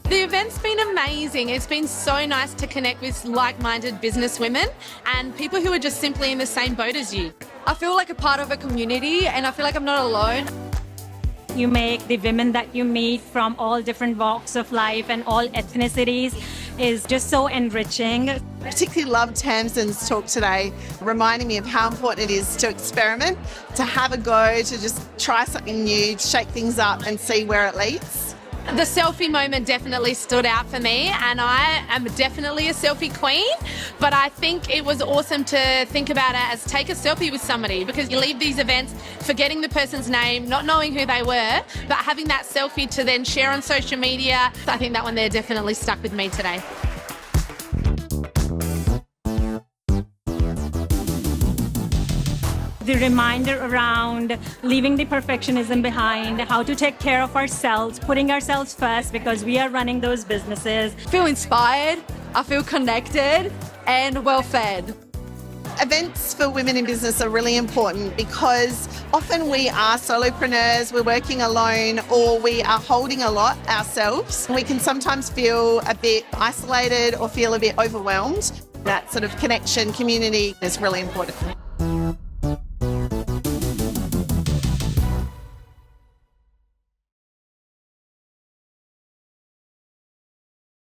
The event's been amazing. It's been so nice to connect with like-minded business women and people who are just simply in the same boat as you. I feel like a part of a community and I feel like I'm not alone. You make the women that you meet from all different walks of life and all ethnicities is just so enriching. I particularly loved Tamsin's talk today, reminding me of how important it is to experiment, to have a go, to just try something new, shake things up and see where it leads. The selfie moment definitely stood out for me, and I am definitely a selfie queen, but I think it was awesome to think about it as take a selfie with somebody, because you leave these events forgetting the person's name, not knowing who they were, but having that selfie to then share on social media. I think that one there definitely stuck with me today. The reminder around leaving the perfectionism behind, how to take care of ourselves, putting ourselves first because we are running those businesses. I feel inspired, I feel connected and well fed. Events for women in business are really important because often we are solopreneurs, we're working alone, or we are holding a lot ourselves. We can sometimes feel a bit isolated or feel a bit overwhelmed. That sort of connection, community is really important.